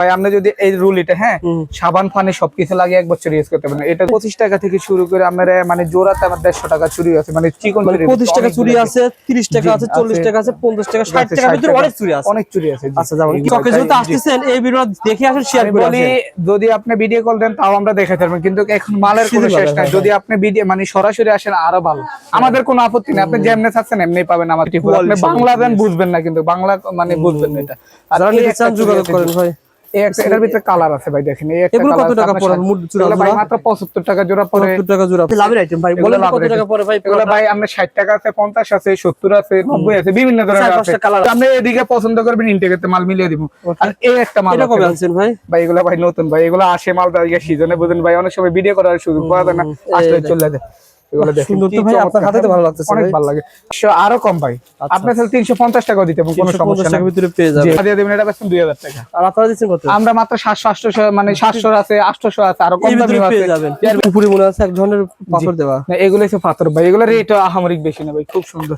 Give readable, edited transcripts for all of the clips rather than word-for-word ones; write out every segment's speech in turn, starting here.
ভাই আপনি যদি এই রুলিটা সাবান পানি সবকিছু লাগে 1 বছর ইউজ করতে পারেন। এটা 25 টাকা থেকে শুরু করে আমরা মানে জোড়াতে আমার 150 টাকা চুরি আছে, মানে চিকন চুরি 25 টাকা চুরি আছে, 30 টাকা আছে, 40 টাকা আছে, 50 টাকা, 60 টাকার ভিতরে অনেক চুরি আছে, অনেক চুরি আছে। আচ্ছা যেমন চকে যেহেতু আসতেছেন এই ভিডিও দেখে আসেন, শেয়ার করে আসেন। যদি আপনি ভিডিও কল দেন তাও আমরা দেখাতে পারবো, কিন্তু এখন মালের কোনো শেষ নাই। যদি আপনি ভিডিও মানে সরাসরি আসেন আরো ভালো, আমাদের কোনো আপত্তি নেই। আপনি যেমনে চাচ্ছেন এমনি পাবেন। আমাদের আপনি বাংলা দেন বুঝবেন না, কিন্তু বাংলা মানে বুঝবেন না। এটা আর নিতে চান যোগাযোগ করেন ভাই। এটার ভিতরে কালার আছে ভাই, দেখেন এগুলো কত টাকা পড়ে? মুড জোড়া ভাই মাত্র 75 টাকা জোড়া পড়ে। 75 টাকা জোড়া লাভের আইটেম ভাই, বলেন কত টাকা পড়ে ভাই? এগুলো ভাই আমরা 60 টাকা আছে, 50 আছে, 70 আছে, 90 আছে, বিভিন্ন ধরনের আছে। আপনি এদিকে পছন্দ করবেন, ইনটেকেতে মাল মিলিয়ে দিব। আর এই একটা মাল এটা কবে আনছেন ভাই? ভাই এগুলো ভাই নতুন ভাই, এগুলো আসে মাল দাঁড়িয়ে সিজনে বুঝেন ভাই, অনেক সময় ভিডিও করার সুযোগ পাওয়া যায় না, আসলে চলে যায়। এগুলো দেখেন সুন্দর তো ভাই, আপনার হাতে তো ভালো লাগতেছে, অনেক ভালো লাগে। আরো কম ভাই, আপনি তাহলে 350 টাকা দিতে পারবেন, কোনো সমস্যা নাই, ভিতরে পেয়ে যাবেন। দিয়ে দিবেন। এটা বেচেন 2000 টাকা, আর আপনারা দিচ্ছেন কত? আমরা মাত্র 700 800, মানে 700 আছে, 800 আছে, আরো কম দামি আছে। পেয়ে যাবেন। এর উপরে মনে আছে এক ধরনের পাথর দেওয়া, না এগুলো হচ্ছে পাথর ভাই, এগুলো রেট আহামরিক বেশি না ভাই, খুব সুন্দর।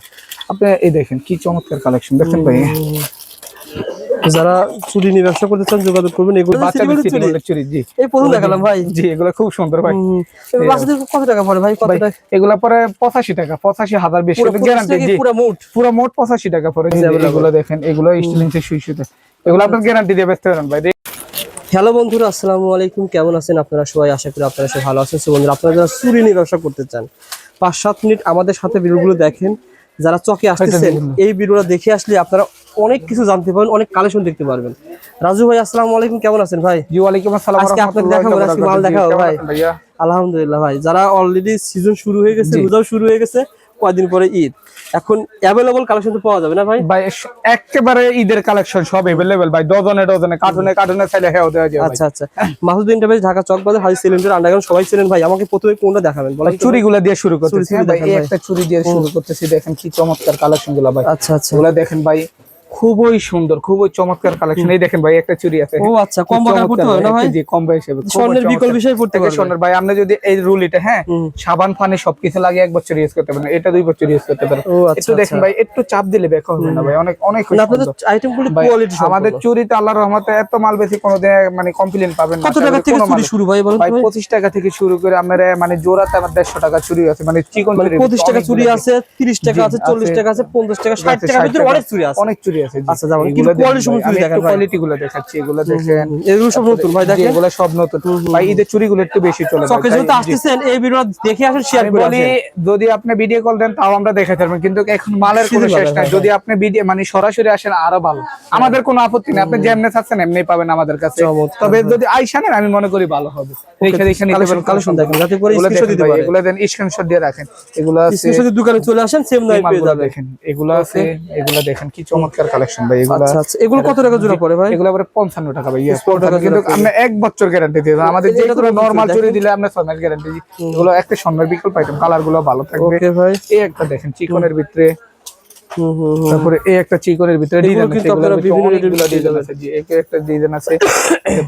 আপনি এই দেখেন কি চমৎকার কালেকশন দেখেন ভাই। যারা চুরি নিয়ে ব্যবসা করতে চান যোগাযোগ করবেন। এগুলো বাচ্চাদের চুরি, জি এই প্রথম দেখালাম ভাই। জি এগুলো খুব সুন্দর ভাই। বাচ্চাদের কত টাকা পড়ে ভাই? কত টাকা? এগুলো পরে 85 টাকা, 85,000 বেশি গ্যারান্টি। জি পুরো মোট 85 টাকা পড়ে। এগুলো দেখেন, এগুলো স্টিলিংসে সুইসুতে, এগুলো আপনার গ্যারান্টি দিয়ে বেচতে পারেন ভাই। হ্যালো বন্ধুরা, আসসালামু আলাইকুম। কেমন আছেন আপনারা সবাই? আশা করি আপনারা সবাই ভালো আছেন। বন্ধুরা, আপনারা যারা চুরি নিয়ে ব্যবসা করতে চান 5-7 মিনিট আমাদের সাথে ভিডিওগুলো দেখেন। যারা চকে আসতেছেন এই ভিডিওটা দেখে আসলে আপনারা অনেক কিছু জানতে পারবেন, অনেক কালেকশন দেখতে পারবেন। রাজু ভাই আসসালামু আলাইকুম, কেমন আছেন ভাই? জি ওয়ালাইকুম আসসালাম। আজকে আপনাকে দেখাবো, আজকে মাল দেখাবো ভাই। আলহামদুলিল্লাহ ভাই, যারা অলরেডি সিজন শুরু হয়ে গেছে, রোজাও শুরু হয়ে গেছে, কয়েকদিন পরে ঈদ, এখন অ্যাভেলেবল কালেকশন তো পাওয়া যাবে না ভাই? ভাই একেবারে ঈদের কালেকশন সব অ্যাভেলেবল ভাই, ডজনে ডজনে, কার্টুনে চাইলে হেও দেওয়া যায়। আচ্ছা আচ্ছা, মাসুদ ইন্টারপ্রাইজ, ঢাকা চকবাজার, হাজি সিলিন্ডার আন্ডারগ্রাউন্ড, সবাই ছিলেন ভাই। আমাকে প্রথমে কোনটা দেখাবেন বলেন? চুরিগুলো দিয়ে শুরু করতেছি ভাই, এই একটা চুরি দিয়ে শুরু করতেছি। দেখেন কি চমৎকার কালেকশন গুলো ভাই। আচ্ছা আচ্ছা, এগুলো দেখেন ভাই, খুবই সুন্দর, খুবই চমৎকার কালেকশন। এই দেখেন ভাই একটা চুরি আছে। ও আচ্ছা, কম বাজার করতে হবে না ভাই? জি কম হিসেবে স্বর্ণের বিকল্প বিষয় পড়তে পারবে। স্বর্ণের ভাই আপনি যদি এই রুলিটা সাবান পানি সবকিছু লাগে 1 বছর ইউজ করতে পারেন, এটা 2 বছর ইউজ করতে পারেন। একটু দেখেন ভাই, একটু চাপ দিলে বের হবে না ভাই, অনেক অনেক সুন্দর। আপনাদের আইটেমগুলো কোয়ালিটি সম্পন্ন। আমাদের চুরিতে আল্লাহর রহমতে এত মাল বেশি কোনোদিন মানে কমপ্লেইন পাবেন না। কত টাকা থেকে চুরি শুরু ভাই বলেন? ভাই 25 টাকা থেকে শুরু করে আমরা মানে জোড়াতে আমার 150 টাকা চুরি আছে, মানে চিকন চুরি 25 টাকা চুরি আছে, 30 টাকা আছে, 40 টাকা আছে, 50 টাকা, 60 টাকার ভিতরে অনেক চুরি আছে, অনেক চুরি আছে। আচ্ছা যেমন কোয়ালিটি সম্পন্ন চুরি দেখান ভাই। কোয়ালিটি গুলো দেখাচ্ছি, এগুলো দেখেন, এগুলো সব নতুন ভাই, দেখেন এগুলো সব নতুন ভাই। ঈদের চুরিগুলো একটু বেশি চলে। চকে যেহেতু আসতেছেন এই ভিডিও দেখে আসেন, শেয়ার করে আসেন। যদি আপনি ভিডিও কল দেন তাও আমরা দেখাতে পারবো, কিন্তু এখন মালের কোনো শেষ নাই। যদি আপনি ভিডিও মানে সরাসরি আসেন আরো ভালো, আমাদের কোনো আপত্তি নেই। আপনি যেমনে চাচ্ছেন এমনি পাবেন আমাদের কাছে। তবে যদি আইসা নেন আমি মনে করি ভালো হবে। দেখে দেখে নিতে পারেন, কালেকশন দেখেন, যাতে করে স্ক্রিনশট দিতে পারেন। এগুলো দেন স্ক্রিনশট দিয়ে রাখেন। এগুলো আছে স্ক্রিনশট দোকানে চলে আসেন, সেম দামে পেয়ে যাবেন। দেখেন এগুলো আছে, এগুলো দেখেন কি চমৎকার কালেকশন ভাই। এগুলো আচ্ছা আচ্ছা, এগুলো কত টাকা জোড়া পড়ে ভাই? এগুলো পরে 55 টাকা ভাই। কিন্তু আমরা 1 বছর গ্যারান্টি দিই। আমাদের যে কোনো নরমাল চুরি দিলে আমরা 6 মাস গ্যারান্টি দিই। এগুলো একটা স্বর্ণের বিকল্প আইটেম, কালার গুলো ভালো থাকবে। ওকে ভাই, এই একটা দেখেন চিকনের ভিতরে, তারপরে এই একটা চিকনের ভিতরে ডিজাইন আছে। এগুলো বিভিন্ন ডিজাইন আছে। জি একটা ডিজাইন আছে,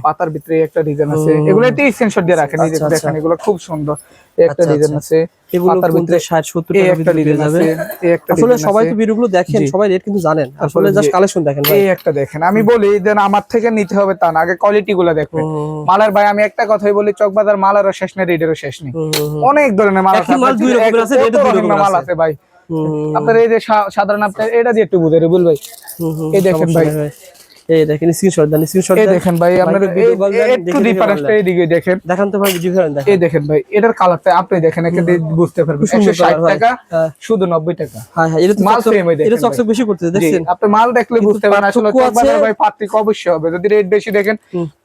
পাতার ভিতরে একটা ডিজাইন আছে। এগুলো একটু স্ক্রিনশট দিয়ে রাখেন। এই দেখেন এগুলো খুব সুন্দর। একটা ডিজাইন আছে, পাতার ভিতরে 60-70 টাকা ভিতরে পেয়ে যাবে। আসলে সবাই তো ভিডিওগুলো দেখেন, সবাই রেট কিন্তু জানেন। আসলে জাস্ট কালেকশন দেখেন ভাই। এই একটা দেখেন, আমি বলি দেন আমার থেকে নিতে হবে তা না, আগে কোয়ালিটি গুলো দেখবেন। মালের ভাই আমি একটা কথাই বলি, চকবাজার মালেরও শেষ নেই, রেটেরও শেষ নেই। অনেক ধরনের মাল আছে, দুই রকমের আছে, রেট দুই রকমের মাল আছে ভাই। আপনার এই যে সাধারণ আপনার এটা দিয়ে একটু বুঝে রুবুল ভাই, এই দেখেন ভাই, এই দেখেন স্ক্রিনশট দেন, স্ক্রিনশট এই দেখেন ভাই। আপনারা একটু ডিফারেন্সটা এইদিকে দেখেন, দেখান তো ভাই, ডিফারেন্স দেখেন। এই দেখেন ভাই, এটার কালারটা আপনি দেখেন, একে বুঝতে পারবেন। 160 টাকা শুধু 90 টাকা। হ্যাঁ হ্যাঁ, এটা তো মাল সেম হই দেখেন, এটা চকচক বেশি করতে দেখছেন। আপনি মাল দেখলে বুঝতে পারেন আসলে চকবাজার ভাই পার্থক্য অবশ্যই হবে। যদি রেট বেশি দেখেন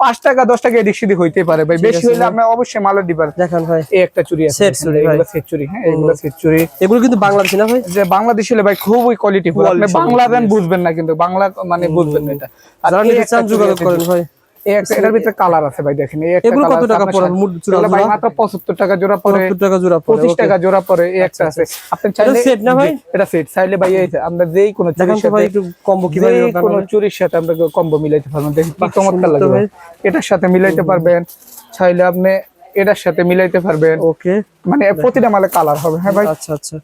5 টাকা 10 টাকা এদিক সেদিক হইতে পারে ভাই, বেশি হইলে আপনি অবশ্যই মালের ডিফারেন্স দেখেন ভাই। এই একটা চুরি আছে, সেট চুরি ভাই, এগুলো সেট চুরি। হ্যাঁ এগুলো সেট চুরি। এগুলো কিন্তু বাংলাদেশি না ভাই? যে বাংলাদেশি হলে ভাই খুবই কোয়ালিটি ফুল। আপনি বাংলা দেন বুঝবেন না, কিন্তু বাংলা মানে বুঝবেন না। এটা আর নিতে চান যোগাযোগ করেন ভাই। এটার ভিতরে কালার আছে ভাই, দেখেন এই একটা। এগুলো কত টাকা পড়ে? মুড জোড়া ভাই মাত্র 75 টাকা জোড়া পড়ে, 75 টাকা জোড়া পড়ে, 25 টাকা জোড়া পড়ে। এই একটা আছে, আপনি চাইলে সেট না ভাই? এটা সেট চাইলে ভাই এই আমরা যেই কোন চুরির সাথে ভাই একটু কম্বো কিভাবে কোন চুরির সাথে আমরা কম্বো মিলাইতে পারবেন। দেখেন কি চমৎকার লাগে ভাই। এটার সাথে মিলাইতে পারবেন, চাইলে আপনি এটার সাথে মিলাইতে পারবেন। ওকে, মানে প্রতিটা মালে কালার হবে। হ্যাঁ ভাই, আচ্ছা আচ্ছা,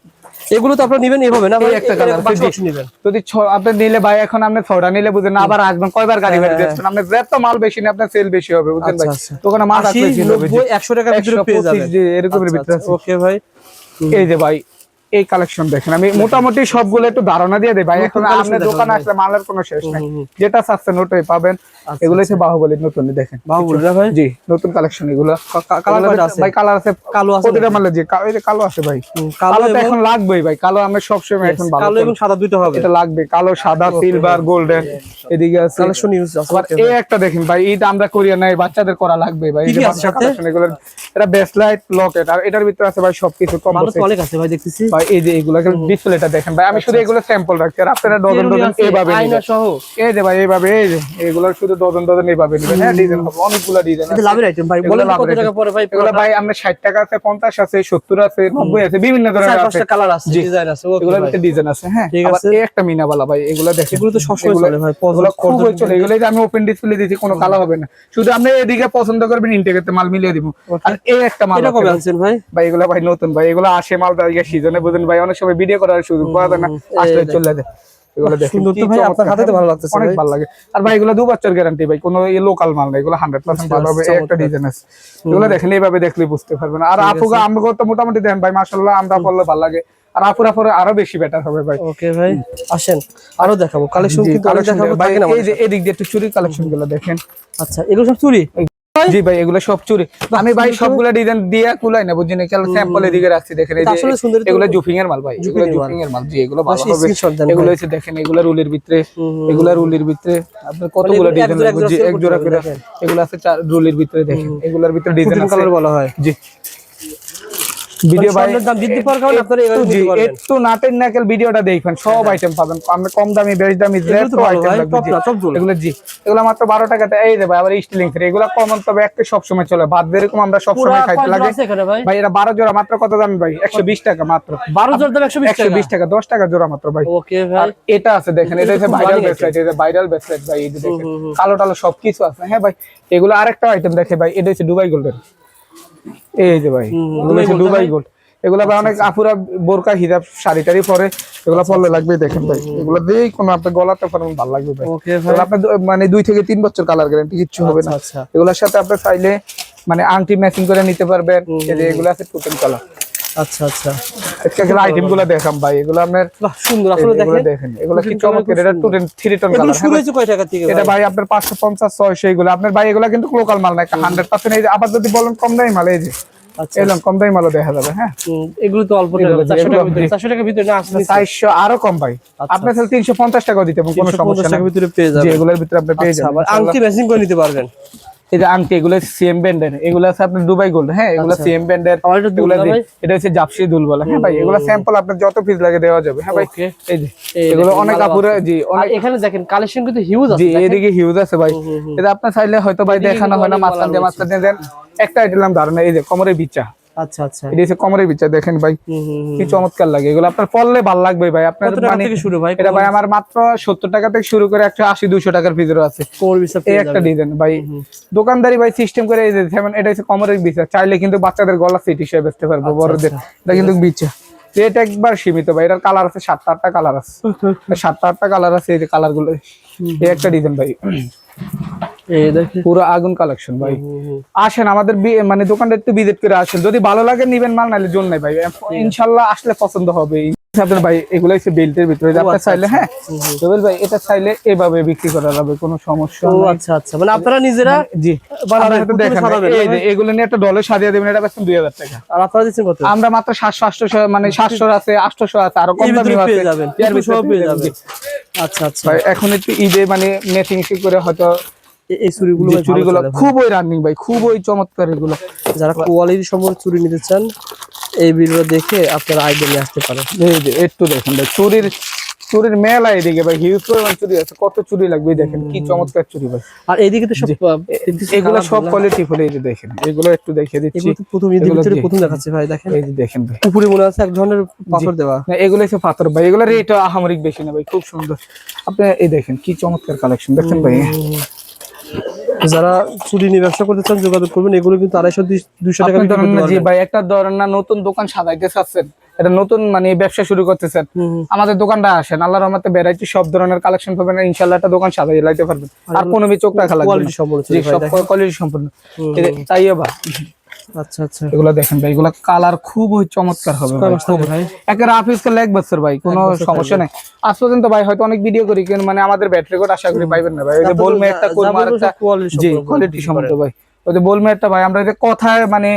এগুলো তো আপনারা নেবেন এভাবে না ভাই, এই একটা কালার বাক্স নেবেন যদি আপনি নিলে ভাই এখন আপনি 6টা নিলে বুঝেন না, আবার আসবেন কয়বার গাড়ি ভাড়া দিচ্ছেন, আপনি যত মাল বেশি না আপনার সেল বেশি হবে বুঝেন ভাই। দোকানে মাল 80 আসলে 90 100 টাকার ভিতরে পেয়ে যাবেন এরকমের ভিতরে আছে। ওকে ভাই, এই যে ভাই এই কালেকশন দেখেন, আমি মোটামুটি সবগুলো একটু ধারণা দিয়ে দেই ভাই, এখন আপনার দোকানে আসলে মালের কোনো শেষ নাই, যেটা চাচ্ছেন ওটাই পাবেন। এগুলো হচ্ছে বাহুবলী নতুন, দেখেন বাহুবলী না ভাই, জি নতুন কালেকশন এগুলো। কালার কয়টা আছে ভাই? কালার আছে, কালো আছে প্রতিটা মালে জি এই যে কালো আছে ভাই, কালো তো এখন লাগবেই ভাই, কালো আমরা সব সময় এখন ভালো, কালো এবং সাদা দুটো হবে, এটা লাগবে, কালো সাদা সিলভার গোল্ডেন। এদিকে আছে কালেকশন ইউজ আছে। আবার এই একটা দেখেন ভাই, এটা আমরা করিয়া নাই, বাচ্চাদের করা লাগবে ভাই, এই যে বাচ্চা কালেকশন এগুলো, এটা ব্যাসলাইট লকেট, আর এটার ভিতরে আছে ভাই সবকিছু কম ভালো তো অনেক আছে ভাই দেখতেছি ভাই। এই যে এগুলো ডিসপ্লেটা দেখেন ভাই, আমি শুধু এগুলো স্যাম্পল রাখছি, আর আপনারা ডজন ডজন এইভাবে আয়না সহ, এই যে ভাই এইভাবে, এই যে এগুলো শুধু ডজন ডজন এইভাবে নেবেন। হ্যাঁ ডিজাইন হবে অনেকগুলো ডিজাইন এটা লাভের আইটেম ভাই, বলেন কত টাকা পড়ে ভাই? এগুলো ভাই আমরা 60 টাকা আছে, 50 আছে, 70 আছে, 90 আছে, বিভিন্ন ধরনের আছে, কালার আছে, ডিজাইন আছে, ওকে এগুলোর ভাই ভিতরে ডিজাইন আছে। হ্যাঁ ঠিক আবার আছে। এই একটা মিনাবালা ভাই, এগুলো দেখেন, এগুলো তো সবসময় চলে ভাই, এগুলো খুব চলে, এগুলো যে আমি ওপেন ডিসপ্লে দিয়েছি, কোনো কালো হবে না, শুধু আপনি এদিকে পছন্দ করবেন, ইনটেকেতে মাল মিলিয়ে দিব। আর এই একটা মাল এটা কবে আনছেন ভাই? ভাই এগুলো ভাই নতুন ভাই, এগুলো আসে মাল দাঁড়িয়ে সিজনে বুঝেন ভাই, অনেক সময় ভিডিও করার সুযোগ পাওয়া যায় না, আসলে চলে যায়। এগুলো দেখেন সুন্দর তো ভাই, আপনার হাতে তো ভালো লাগতেছে, অনেক ভালো লাগে। আর ভাই এগুলো 2 বছর গ্যারান্টি ভাই, কোনো লোকাল মাল না, এগুলো 100% ভালো হবে। এই একটা ডিজাইন আছে, এগুলো দেখেন এইভাবে দেখলে বুঝতে পারবেন। আর আপুগা আমগো তো মোটামুটি দেন ভাই, মাশাআল্লাহ আমরা পড়লে ভালো লাগে, আর আপুরা পরে আরো বেশি বেটার হবে ভাই। ওকে ভাই, আসেন আরো দেখাবো কালেকশন, কিন্তু অনেক দেখাবো ভাই। থাকে না। এই যে এদিক দিয়ে একটু চুরি কালেকশন গুলো দেখেন। আচ্ছা, এগুলো সব চুরি? জি ভাই এগুলো সব চুরি, আমি ভাই সবগুলা ডিজাইন দিয়ে কুলাই না বুঝছেন, স্যাম্পল এদিকে রাখছি দেখেন। এই যে আসলে সুন্দর, এগুলো জুফিং এর মাল ভাই, এগুলো জুফিং এর মাল, জি এগুলো ভালো হবে। স্ক্রিনশট দেন এগুলো হচ্ছে দেখেন, এগুলো রুলের ভিতরে, এগুলো রুলের ভিতরে আপনার কতগুলো ডিজাইন জি এক জোড়া করে, এগুলো আছে রুলের ভিতরে দেখেন, এগুলোর ভিতরে ডিজাইন আছে, কালার বলা হয় জি। ভিডিও ভাই দাম বৃদ্ধি পাওয়ার কারণে আপনারা এগুলো নিতে পারবেন। একটু নাটের নাকেল ভিডিওটা দেখবেন, সব আইটেম পাবেন, আমরা কম দামি বেশ দামি যত আইটেম লাগবে এগুলো জি, এগুলো মাত্র 12 টাকাতে। এই যে ভাই আবার স্টিলিং ফ্রি, এগুলো কমন, তবে একটা সব সময় চলে, বাদ এরকম আমরা সব সময় খাইতে লাগে ভাই। এটা 12 জোড়া মাত্র কত দাম ভাই? 120 টাকা মাত্র। 12 জোড়া দাম 120 টাকা, 10 টাকা জোড়া মাত্র ভাই। ওকে ভাই, আর এটা আছে দেখেন, এটা হচ্ছে ভাইরাল ব্রেসলেট, এটা ভাইরাল ব্রেসলেট ভাই, এই যে দেখেন কালো টালো সবকিছু আছে। হ্যাঁ ভাই এগুলো আরেকটা আইটেম দেখে ভাই, এটা হচ্ছে দুবাই গোল্ডের, এই যে ভাই এগুলো হচ্ছে দুবাই গোল্ড। এগুলা ভাই অনেক আপুরা বোরকা হিজাব শাড়ি টাড়ি পরে, এগুলা পরলে লাগবে দেখেন ভাই, এগুলা দিয়েই কোনো আপনার গলাতে পরে ভালো লাগবে ভাই। ওকে ভাই, আপনার মানে 2 থেকে 3 বছর কালার গ্যারান্টি, কিচ্ছু হবে না। আচ্ছা, এগুলোর সাথে আপনি চাইলে মানে আংটি ম্যাচিং করে নিতে পারবেন। এই যে এগুলো আছে টোটেল কালার। আচ্ছা আচ্ছা, আজকে আইটেম গুলো দেখাম ভাই, এগুলো আপনার বাহ সুন্দর আসলে দেখেন, এগুলো কি চমৎকার। এটা টোটেল 3 টন এগুলো কালার। শুরু হয়েছে কয় টাকা থেকে? এটা ভাই আপনার 550 600 এগুলো আপনার ভাই, এগুলো কিন্তু লোকাল মাল না, 100%। এই যে আবার যদি বলেন কম দামি মাল, এই যে আচ্ছা, এলাম কম দামি মালও দেখা যাবে। হ্যাঁ এগুলো তো অল্প টাকা, 400 টাকার ভিতরে না আসলে 400 আরো কম ভাই, আপনার তাহলে 350 টাকা দিতে হবে, কোনো সমস্যা নাই, ভিতরে পেয়ে জি যাবেন। এগুলোর ভিতরে আপনি পেয়ে যাবেন। আংটি ম্যাচিং করে নিতে পারবেন। এই যে আংটি, এগুলো সিএম ব্র্যান্ডের, এগুলো আছে আপনার দুবাই গোল্ড। হ্যাঁ এগুলো সিএম ব্র্যান্ডের, এটা হচ্ছে জাপসি দুল বলে। হ্যাঁ ভাই এগুলো স্যাম্পল আপনার যত পিস লাগে দেওয়া যাবে। হ্যাঁ ভাই এই যে এগুলো অনেক আপুরা, জি অনেক, এখানে দেখেন কালেকশন কিন্তু হিউজ আছে, জি এদিকে হিউজ আছে ভাই। এটা আপনার চাইলে হয়তো ভাই দেখানো হয় না, মাঝখান দিয়ে দেন। একটা দিলাম ধারণা, এই যে কোমরের বিচা। আচ্ছা আচ্ছা, এটা হচ্ছে কোমরের বিচা, দেখেন ভাই কি চমৎকার লাগে। এগুলো আপনার পরলে ভালো লাগবে ভাই। আপনার মানে শুরু ভাই? এটা ভাই আমার মাত্র 70 টাকা থেকে শুরু করে 180 200 টাকার ভিতরে আছে এই একটা ডিজাইন ভাই। দোকানদারি ভাই সিস্টেম করে, এই যে যেমন এটা হচ্ছে কোমরের বিচা, চাইলে কিন্তু বাচ্চাদের গলা সেট হিসেবে বেচতে পারবো, বড়দের এটা কিন্তু বিচা। এটা একবার সীমিত ভাই, এটার কালার আছে 7-8টা কালার আছে, 7-8টা কালার আছে। এই যে কালার গুলো, এই একটা ডিজাইন ভাই, এই দেখেন পুরো আগুন কালেকশন ভাই। আসেন আমাদের মানে দোকানটা একটু ভিজিট করে আসেন, যদি ভালো লাগে নিবেন মাল, নাহলে জন্য নাই ভাই, ইনশাআল্লাহ আসলে পছন্দ হবে। আপনাদের ভাই এগুলো হচ্ছে বেল্টের ভিতরে, আপনি চাইলে হ্যাঁ জবেল ভাই এটা চাইলে এভাবে বিক্রি করা যাবে, কোনো সমস্যা নেই। আচ্ছা আচ্ছা, মানে আপনারা নিজেরা জি বানাবেন, দেখেন এই যে এগুলো নিয়ে একটা ডলে সাজিয়ে দিবেন, এটা বেচছেন 2000 টাকা। আর আপনারা দিচ্ছেন কত? আমরা মাত্র 700 মানে 700 আছে, 800 আছে, আরো কম দামি আছে, পেয়ে যাবেন, এর ভিতরে পেয়ে যাবেন। আচ্ছা আচ্ছা ভাই এখন একটু ঈদে মানে ম্যাচিং করে হয়তো এই চুড়িগুলো খুবই রানিং ভাই, খুবই চমৎকার। এগুলো যারা কোয়ালিটি সম্পর্কে চুড়ি নিতে চান, এই ভিডিও দেখে আপনারা আইডিয়া নিয়ে আসতে পারেন। এই যে একটু দেখেন ভাই, চুরির মেলা এদিকে ভাই, হিউজ পরিমাণ চুরি আছে, কত চুরি লাগবে দেখেন, কি চমৎকার চুরি ভাই। আর এইদিকে তো সব এগুলো সব কোয়ালিটি ফুল। এই যে দেখেন, এগুলো একটু দেখিয়ে দিচ্ছি, প্রথম দেখাচ্ছি ভাই, দেখেন এই যে দেখেন ভাই, উপরে মনে আছে এক ধরনের পাথর দেওয়া। না এগুলো হচ্ছে পাথর ভাই, এগুলো রেট আহামরিক বেশি না ভাই, খুব সুন্দর। আপনি এই দেখেন কি চমৎকার কালেকশন দেখেন ভাই। যারা চুরি নিয়ে ব্যবসা করতে চান যোগাযোগ করবেন, এগুলো কিন্তু 250-200 টাকা আপনি বিক্রি ধরেন করতে না জি পারবেন। ভাই, একটা ধরেন না নতুন দোকান সাজাইতে চাচ্ছেন, এটা নতুন মানে ব্যবসা শুরু করতেছেন, আমাদের দোকানটা আসেন, আল্লাহর রহমতে ভ্যারাইটি সব ধরনের কালেকশন পাবেন, ইনশাআল্লাহ একটা দোকান সাজাই লাইতে পারবেন, আর কোনো চোখ রাখা লাগবে কোয়ালিটি না। সম্পূর্ণ জি, চুরি ভাই সব দেখেন। কোয়ালিটি সম্পূর্ণ। তাই বা আচ্ছা আচ্ছা, এগুলো দেখেন ভাই, এগুলো কালার খুবই চমৎকার হবে ভাই, খুব ভাই একের হাফিজ করলে 1 বছর ভাই, কোনো সমস্যা নাই। আজ পর্যন্ত ভাই হয়তো অনেক ভিডিও করি কিন্তু মানে আমাদের ব্যাটারি রেকর্ড আশা করি পাইবেন না ভাই। ওই যে বলমে একটা কোরমা আর একটা জি কোয়ালিটি সম্পূর্ণ ভাই, ওই যে বলমে একটা ভাই, আমরা যে কথায় মানে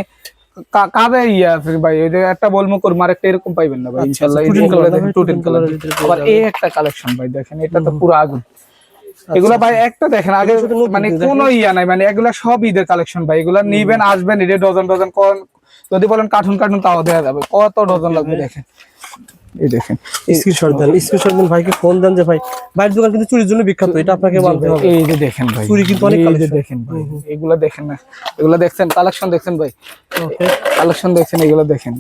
কাবে ইয়ে আছে ভাই, ওই যে একটা বলমো কোরমা আর একটা এরকম পাইবেন না ভাই ইনশাআল্লাহ। এই যে দেখেন টুটেন কালার, আবার এই একটা কালেকশন ভাই দেখেন, এটা তো পুরো আগুন। এগুলা ভাই একটা দেখেন আগে মানে কোনো ইয়া নাই, মানে এগুলা সব ঈদের কালেকশন ভাই, এগুলা নিবেন আসবেন, এটা ডজন ডজন যদি বলেন কার্টুন কার্টুন তাও দেওয়া যাবে, কত ডজন লাগবে দেখেন। এই দেখেন স্ক্রিনশট দেন, স্ক্রিনশট দেন ভাইকে ফোন দেন যে ভাই ভাইয়ের দোকান কিন্তু চুরির জন্য বিখ্যাত, এটা আপনাকে মানতে হবে। এই যে দেখেন ভাই, চুরি কিন্তু অনেক এই যে কালেকশন দেখেন ভাই, এগুলা দেখেন না, এগুলা দেখছেন কালেকশন দেখছেন ভাই, ওকে কালেকশন দেখছেন, এগুলা দেখেন,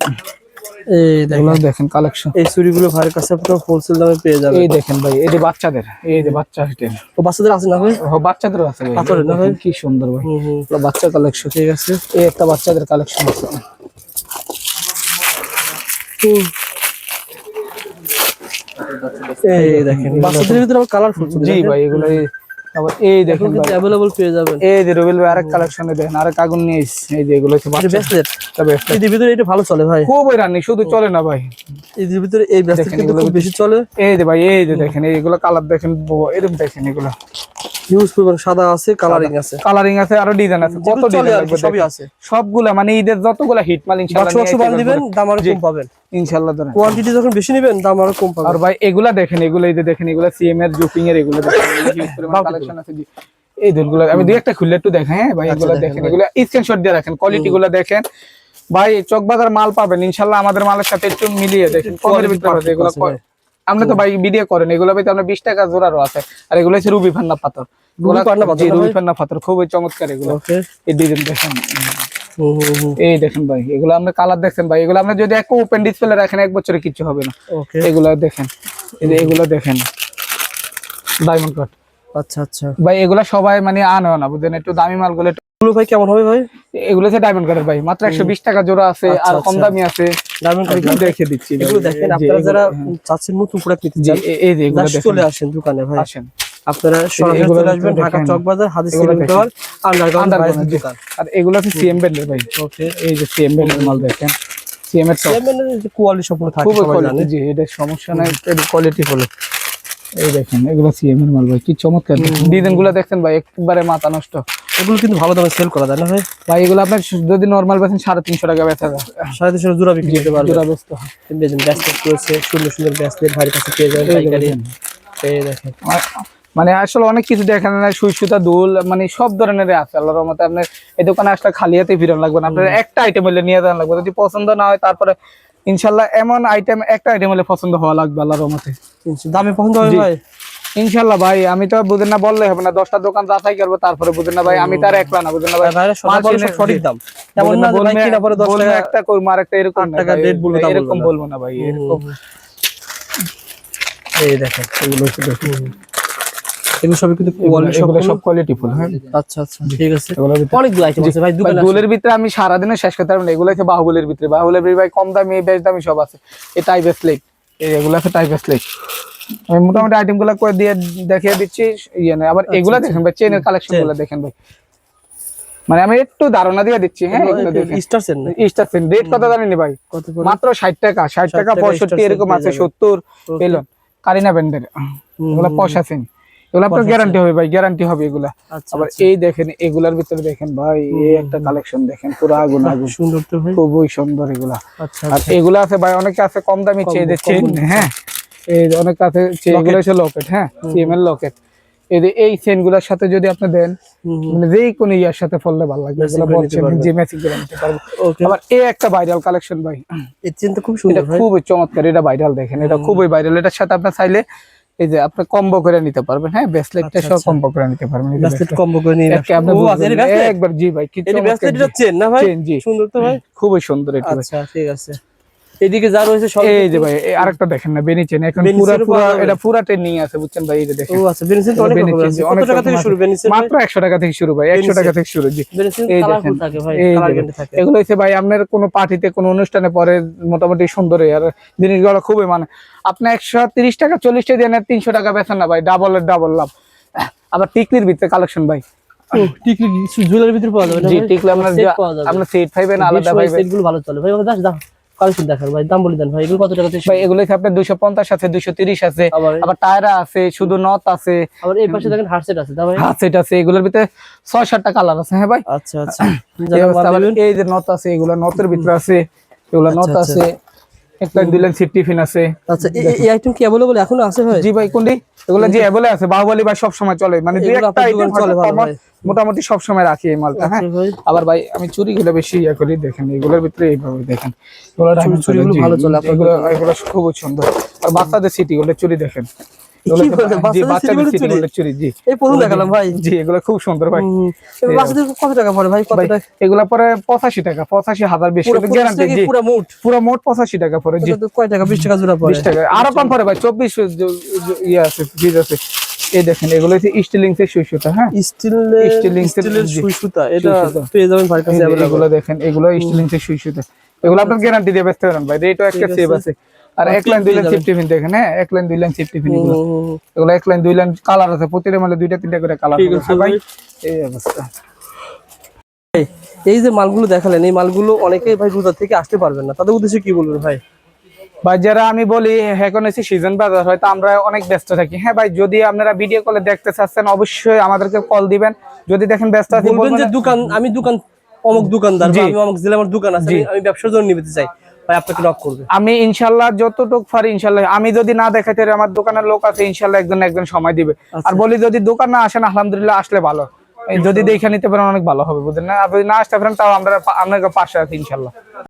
এই এগুলা দেখেন দেখেন কালেকশন। এই চুরিগুলো ভাইয়ের কাছে আপনারা হোলসেল দামে পেয়ে যাবেন। এই দেখেন ভাই, এই যে বাচ্চাদের, এই যে বাচ্চা হিটের, ও বাচ্চাদের আছে না ভাই? বাচ্চাদেরও আছে ভাই, পাথরের না ভাই? কি সুন্দর ভাই, এগুলো বাচ্চা কালেকশন। ঠিক আছে, এই একটা বাচ্চাদের কালেকশন আছে। এই দেখেন বাচ্চাদের ভিতরে আবার কালারফুল চুরি জি ভাই, এগুলো আবার এই দেখেন ভাই, अवेलेबल পেয়ে যাবেন। এই যে রবিল ভাই আরেক কালেকশনে দেখেন, আরেক আগুন নিয়ে এসেছে, এই যে এগুলো হচ্ছে বাচ্চা ব্রেসলেট তবে এর ভিতরে এটা ভালো চলে ভাই, খুব রানি, শুধু চলে না ভাই, এর ভিতরে এই ব্রেসলেট কিন্তু খুব বেশি চলে। এই যে ভাই, এই যে দেখেন এইগুলো কালার দেখেন, এরকম দেখেন, এগুলো ইউজ করবেন, সাদা আছে, কালারিং আছে, কালারিং আছে, আরো ডিজাইন আছে, কত ডিজাইন লাগবে সবই আছে সবগুলা, মানে ঈদের যতগুলা হিট মাল ইনশাআল্লাহ বাক্স বান দিবেন, দাম আরো কম পাবেন ইনশাআল্লাহ ধরেন। কোয়ান্টিটি যখন বেশি নেবেন দাম আরো কম পাবেন। আর ভাই এগুলা দেখেন, এগুলো এই যে দেখেন, এগুলা সিএম এর জুপিং এর, এগুলো দেখেন কালেকশন আছে জি। এই দুলগুলো আমি দুই একটা খুললে একটু দেখেন, হ্যাঁ ভাই এগুলো দেখেন, এগুলো স্ক্রিনশট দিয়ে রাখেন, কোয়ালিটি গুলো দেখেন ভাই, চকবাজার মাল পাবেন ইনশাআল্লাহ, আমাদের মালের সাথে একটু মিলিয়ে দেখেন, কমের ভিতরে আছে এগুলো। আপনি তো ভাই ভিডিও করেন, এগুলো ভাই আপনার 20 টাকা জোড়ারও আছে, আর এগুলো হচ্ছে রুবি ফান্না পাথর, রুবি ফান্না পাথর খুবই চমৎকার এগুলো। এই ডিজাইন দেখেন, এই দেখেন ভাই, এগুলো আপনি কালার দেখছেন ভাই, এগুলো আপনি যদি একটা ওপেন ডিসপ্লে রাখেন 1 বছরে কিছু হবে না। এগুলো দেখেন, এই যে এগুলো দেখেন ডায়মন্ড কাট। আচ্ছা আচ্ছা ভাই এগুলা সবাই মানে আনো না বুঝেন, একটু দামি মালগুলো এগুলো ভাই কেমন হবে ভাই? এগুলো হচ্ছে ডায়মন্ড কাটের ভাই, মাত্র 120 টাকা জোড়া আছে, আর কম দামি আছে। ডায়মন্ড কাট দেখে দিচ্ছি, এগুলো দেখেন, আপনারা যারা চাচ্ছেন নতুন প্রোডাক্ট নিতে চান, এই যে এগুলো দেখেন, চলে আসেন দোকানে ভাই, আসেন আপনারা সরাসরি চলে আসবেন ঢাকা চকবাজার হাদিস সিনেমা টাওয়ার আন্ডারগ্রাউন্ড ভাইয়ের দোকান। আর এগুলো হচ্ছে সিএম ব্র্যান্ডের ভাই, ওকে এই যে সিএম ব্র্যান্ডের মাল দেখেন, সিএম এর টপ, কোয়ালিটি সম্পূর্ণ থাকে, খুব সবাই জানে কোয়ালিটি জি, এটা সমস্যা নাই, এর কোয়ালিটি হলো। এই দেখেন এগুলো সিএম এর মাল ভাই, কি চমৎকার ডিজাইন গুলো দেখছেন ভাই, একবারে মাথা নষ্ট। এগুলো কিন্তু ভালো দামে সেল করা যায় না ভাই? ভাই এগুলো আপনার যদি নরমাল বেচেন 350 টাকা বেচা যায়, 350 জোড়া বিক্রি করতে পারবেন। জোড়া বেচতে হয়। ব্যাসলেট রয়েছে, সুন্দর সুন্দর ব্যাসলেট ভাইয়ের কাছে পেয়ে যাবেন পাইকারি। এই দেখেন মানে আসলে অনেক কিছু দেখেন না, সুই সুতা দুল মানে সব ধরনের আছে আল্লাহর রহমতে। আপনার এই দোকানে আসলে খালি হাতে ফিরন লাগবে না, আপনার একটা আইটেম হলে নিয়ে যাওয়া লাগবে, যদি পছন্দ না হয় তারপরে ইনশাল্লাহ এমন আইটেম একটা আইটেম হলে পছন্দ হওয়া লাগবে আল্লাহর রহমতে। দামে পছন্দ হবে ভাই ইনশাল্লাহ ভাই, আমি তো বুঝেন না বললে হবে না, 10টা দোকান যাচাই করবো তারপরে বুঝেন না ভাই, আমি তার একলা না বুঝেন না ভাই, সঠিক দাম তেমন না ভাই, কিনা পরে 10 টাকা একটা করবো আর একটা এরকম টাকা রেট বলবো, এরকম বলবো না ভাই, এরকম। এই দেখেন এগুলো এগুলো সবই কিন্তু এগুলো সব কোয়ালিটি ফুল। হ্যাঁ আচ্ছা আচ্ছা ঠিক আছে, অনেকগুলো আইটেম আছে ভাই দোকানে। দুলের ভিতরে আমি সারাদিনে শেষ করতে পারবো না, এগুলো হচ্ছে বাহুবলের ভিতরে, বাহুবলের ভাই কম দামি বেশ দামি সব আছে। এই টাইপ স্লেট, এগুলো আছে টাইপ স্লেট, আমি মোটামুটি আইটেম গুলা করে দিয়ে দেখিয়ে দিচ্ছি ইয়ে না। আবার এগুলা দেখেন ভাই, চেনের কালেকশন গুলা দেখেন ভাই, মানে আমি একটু ধারণা দিয়ে দিচ্ছি। হ্যাঁ এগুলো দেখেন স্টার সেন না, স্টার সেন রেট কত জানেন ভাই? মাত্র 60 টাকা, 60 টাকা 65 এরকম আছে, 70 এলন কারিনা ব্র্যান্ডের এগুলা পয়সা সেন, এগুলা আপনার গ্যারান্টি হবে ভাই, গ্যারান্টি হবে এগুলা। আবার এই দেখেন এগুলার ভিতরে দেখেন ভাই, এই একটা কালেকশন দেখেন, পুরো আগুন আগুন, সুন্দর তো ভাই, খুবই সুন্দর এগুলা। আচ্ছা আর এগুলা আছে ভাই, অনেকে আছে কম দামি চেন, হ্যাঁ এই অনেক আছে এগুলো হচ্ছে লকেট, হ্যাঁ সিএম এর লকেট। এই চেন গুলার সাথে যদি আপনি দেন, মানে যে কোনো ইয়ার সাথে ফললে ভালো লাগবে, এগুলো বলছেন যে ম্যাচিং করে নিতে পারবো। আবার এই একটা ভাইরাল কালেকশন ভাই, এই চেনটা খুব সুন্দর ভাই, খুবই চমৎকার, এটা ভাইরাল দেখেন, এটা খুবই ভাইরাল। এটার সাথে আপনি চাইলে এই যে আপনি কম্বো করে নিতে পারবেন, হ্যাঁ ব্রেসলেটটা সহ কম্বো করে নিতে পারবেন, ব্রেসলেট কম্বো করে নিয়ে একবার জি ভাই, কি এই ব্রেসলেটটা চেন না ভাই? চেন জি, সুন্দর তো ভাই, খুবই সুন্দর এটা। আচ্ছা ঠিক আছে, এদিকে যা রয়েছে সব এই যে ভাই এই আরেকটা দেখেন না বেনিচেন এখন বেনিচেন পুরো পুরো পাওয়া যাবে। এটা পুরা ট্রেনিং আছে বুঝছেন ভাই, এই যে দেখেন ও আচ্ছা, বেনিসিন তো অনেক রকমের বেনিচেন, আছে। অনেক কত টাকা থেকে রকম শুরু আছে। বেনিসিন? মাত্র 100 টাকা থেকে শুরু ভাই, 100 টাকা থেকে শুরু। জি বেনিসিন এই কালারফুল দেখেন, থাকে ভাই, এই কালার দেখেন। গ্যারান্টি থাকে। এগুলো হচ্ছে ভাই আপনার কোনো পার্টিতে কোনো অনুষ্ঠানে পরে মোটামুটি সুন্দর আর জিনিসগুলো খুবই মানে আপনি 130 টাকা 40 টাকা দিয়ে 300 টাকা বেচেন না ভাই, ডাবলের ডাবল লাভ। আবার টিকলির ভিতরে কালেকশন ভাই, ও টিকলি জুয়েলারি ভিতরে পাওয়া যাবে না জি ভাই? টিকলি আপনার সেট পাওয়া যাবে। আপনার সেট পাইবেন আলাদা ভাই পাইবেন সেটগুলো ভালো চলে ভাই, আমাকে দাও কালেকশন দেখান ভাই, দাম বলে দেন ভাই, এগুলো কত টাকা থেকে শুরু? ভাই এগুলো আপনার 250 আছে, 230 আছে, আবার আবার টায়রা আছে, শুধু নট আছে, আবার এই পাশে দেখেন হার্ড সেট আছে দাও ভাই। হাত সেট আছে, এগুলোর ভিতরে 6-7টা কালার আছে। হ্যাঁ ভাই, আচ্ছা আচ্ছা, এই অবস্থা। আবার এই যে নট আছে, এগুলো নটের ভিতরে আছে, এগুলো নট আচ্ছা, আছে, এক লাইন দুই লাইন সিট টিফিন আছে। আচ্ছা এই আইটেম কি अवेलेबल এখনো আছে ভাই? জি ভাই কোনটি এগুলো জি অ্যাভেলেবল আছে, বাহুবলী ভাই সব সময় চলে, মানে দুই এগুলো একটা আপনার আইটেম দোকানে চলে ভালো ভাই। মোটামুটি সব সময় রাখি এই মালটা। হ্যাঁ আচ্ছা ভাই, আবার ভাই আমি চুরিগুলো বেশি ইয়া করি, দেখেন এগুলোর ভিতরে এইভাবে দেখেন, এগুলো ডায়মন্ড চুড়িগুলো ভালো চলে আপনার এগুলো এগুলো খুব সুন্দর। আর বাচ্চাদের সিটি গুলো চুরি দেখেন, এগুলো কি তো- বলেন, জি বাচ্চাদের বাচ্চাদের সিটি সিটি গুলো গুলো চুরি, জি এই প্রথম দেখালাম ভাই। জি এগুলো খুব সুন্দর ভাই। এই বাচ্চাদের কত টাকা পড়ে ভাই, কত ভাই টাকা? এগুলা পরে 85 টাকা, 85,000 বেশি পুরো গ্যারান্টি। জি পুরো মোট পুরো মোট 85 টাকা পরে। জি কত কয় টাকা, 20 টাকা জোড়া পড়ে? 20 টাকা আরো কম পরে ভাই, 24 ইয়ে আছে, ফ্রিজ আছে। এই দেখেন এগুলো হচ্ছে স্টিলিং এর সুই সুতা। হ্যাঁ স্টিলের স্টিলের জি, সুই সুতা, এটা সুই সুতা। পেয়ে যাবেন ভাই কাছে अवेलेबल। এগুলো দেখেন, এগুলো স্টিলিং এর সুই সুতা, এগুলো আপনার গ্যারান্টি দিয়ে বেচতে পারেন ভাই, রেটও একটা ঠিক সেভ আছে। আছে। আর আর এক লাইন দুই লাইন পেয়ে সেফটি পিন দেখেন, হ্যাঁ এক লাইন দুই লাইন সেফটি পিন, এগুলো এক লাইন দুই লাইন কালার আছে, প্রতিটা মালে 2টা 3টা করে কালার ঠিক আছে ভাই। ভাই। এই অবস্থা। এই যে মালগুলো দেখালেন, এই মালগুলো অনেকেই ভাই রোজা থেকে আসতে পারবেন না, তাদের উদ্দেশ্যে কি বলবেন ভাই? ভাই যারা আমি বলি এখন হচ্ছে সিজন বাজার, হয়তো আমরা অনেক ব্যস্ত থাকি। হ্যাঁ ভাই যদি আপনারা ভিডিও কলে দেখতে চাচ্ছেন অবশ্যই আমাদেরকে কল দিবেন, যদি দেখেন ব্যস্ত আছি বলবেন বলবেন যে দোকান, আমি দোকান অমুক দোকানদার, জি। বা আমি অমুক জেলায় আমার দোকান আছে, জি। আমি ব্যবসার জন্য নিতে চাই, ভাই আপনাকে নক করবে। আমি ইনশাল্লাহ যতটুকু পারি ইনশাল্লাহ, আমি যদি না দেখাতে পারি আমার দোকানের লোক আছে ইনশাল্লাহ একজন একজন সময় দিবে। আর বলি যদি দোকান না আসেন আলহামদুলিল্লাহ আসলে ভালো, এই যদি দেখে নিতে পারেন অনেক ভালো হবে বুঝলেন না। আর যদি না আসতে পারেন তাও আমরা আপনার পাশে আছি ইনশাল্লাহ।